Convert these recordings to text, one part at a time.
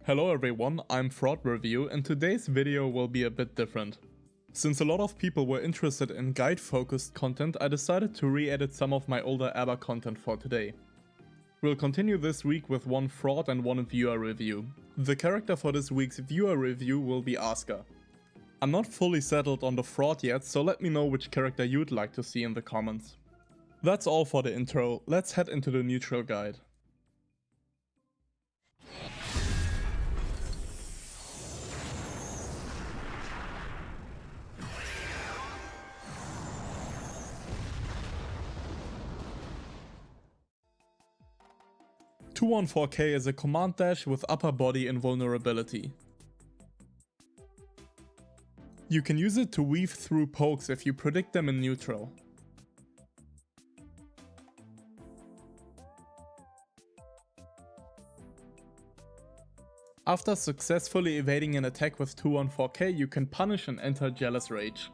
Hello everyone, I'm Fraud Review and today's video will be a bit different. Since a lot of people were interested in guide focused content, I decided to re-edit some of my older A.B.A content for today. We'll continue this week with one fraud and one viewer review. The character for this week's viewer review will be Asuka. I'm not fully settled on the fraud yet, so let me know which character you'd like to see in the comments. That's all for the intro, let's head into the neutral guide. .214K is a command dash with upper body invulnerability. You can use it to weave through pokes if you predict them in neutral. After successfully evading an attack with 214K, you can punish and enter Jealous Rage.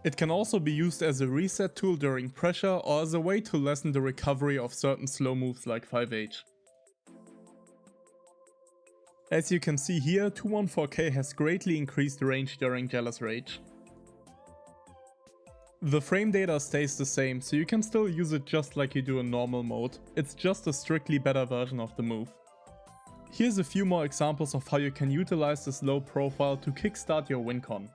It can also be used as a reset tool during pressure or as a way to lessen the recovery of certain slow moves like 5H. As you can see here, 214K has greatly increased range during Jealous Rage. The frame data stays the same, so you can still use it just like you do in normal mode, it's just a strictly better version of the move. Here's a few more examples of how you can utilize this low profile to kickstart your win con.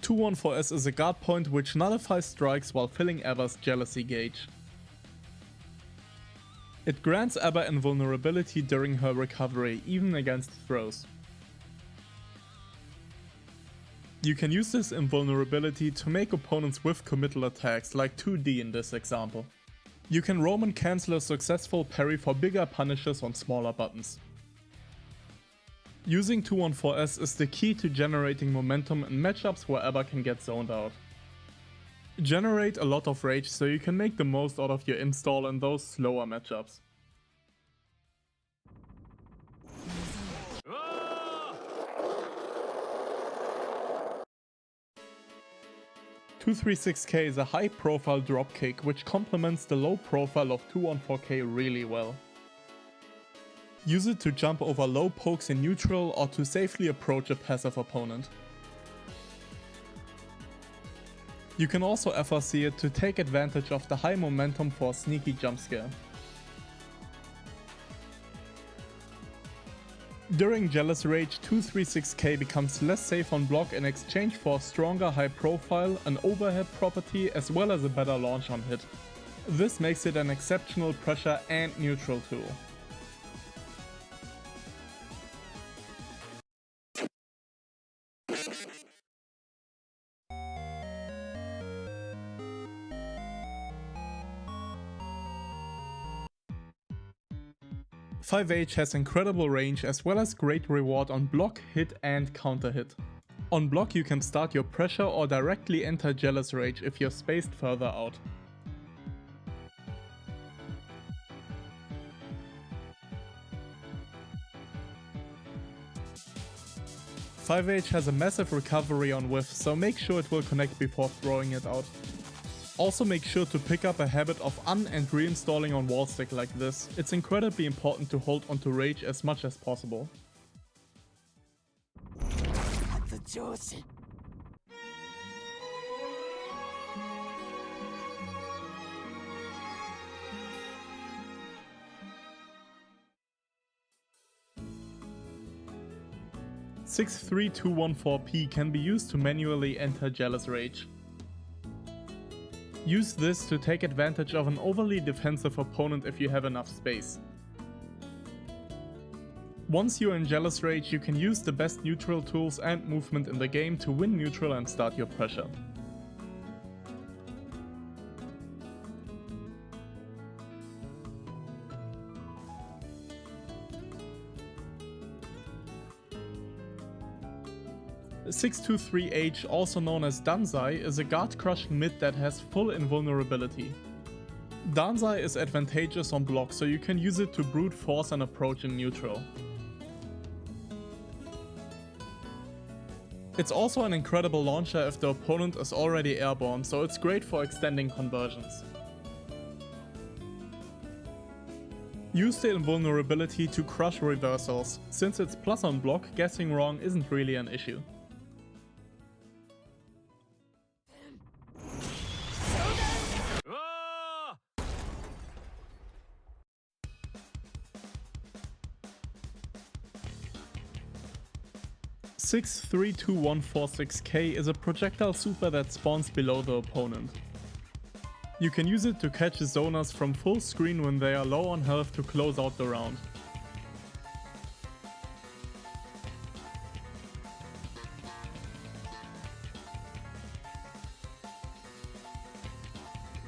.214S is a guard point which nullifies strikes while filling A.B.A's jealousy gauge. It grants A.B.A invulnerability during her recovery, even against throws. You can use this invulnerability to make opponents with committal attacks, like 2D in this example. You can roam and cancel a successful parry for bigger punishes on smaller buttons. Using 214S is the key to generating momentum in matchups where A.B.A can get zoned out. Generate a lot of rage so you can make the most out of your install in those slower matchups. .236K is a high profile dropkick which complements the low profile of 214K really well. Use it to jump over low pokes in neutral or to safely approach a passive opponent. You can also FRC it to take advantage of the high momentum for a sneaky jump scare. During Jealous Rage, 236K becomes less safe on block in exchange for a stronger high profile, an overhead property as well as a better launch on hit. This makes it an exceptional pressure and neutral tool. .5H has incredible range as well as great reward on block, hit and counter hit. On block you can start your pressure or directly enter Jealous Rage if you're spaced further out. .5H has a massive recovery on whiff, so make sure it will connect before throwing it out. Also make sure to pick up a habit of and reinstalling on wall stick like this, it's incredibly important to hold onto rage as much as possible. .63214P can be used to manually enter Jealous Rage. Use this to take advantage of an overly defensive opponent if you have enough space. Once you're in Jealous Rage, you can use the best neutral tools and movement in the game to win neutral and start your pressure. 623H, also known as Danai, is a guard-crushing mid that has full invulnerability. Danai is advantageous on block, so you can use it to brute force an approach in neutral. It's also an incredible launcher if the opponent is already airborne, so it's great for extending conversions. Use the invulnerability to crush reversals. Since it's plus on block, guessing wrong isn't really an issue. (632.146K) is a projectile super that spawns below the opponent. You can use it to catch zoners from full screen when they are low on health to close out the round.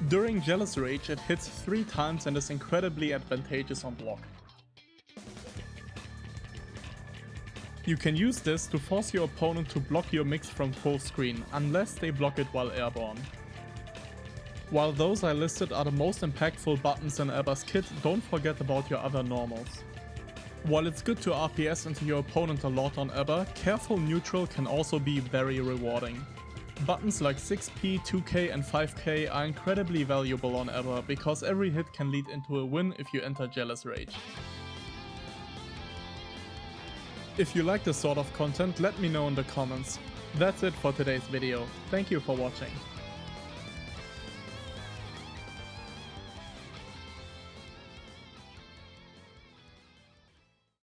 During Jealous Rage it hits 3 times and is incredibly advantageous on block. You can use this to force your opponent to block your mix from full screen, unless they block it while airborne. While those I listed are the most impactful buttons in A.B.A.'s kit, don't forget about your other normals. While it's good to RPS into your opponent a lot on A.B.A., careful neutral can also be very rewarding. Buttons like 6p, 2k and 5k are incredibly valuable on A.B.A. because every hit can lead into a win if you enter Jealous Rage. If you like this sort of content, let me know in the comments. That's it for today's video. Thank you for watching.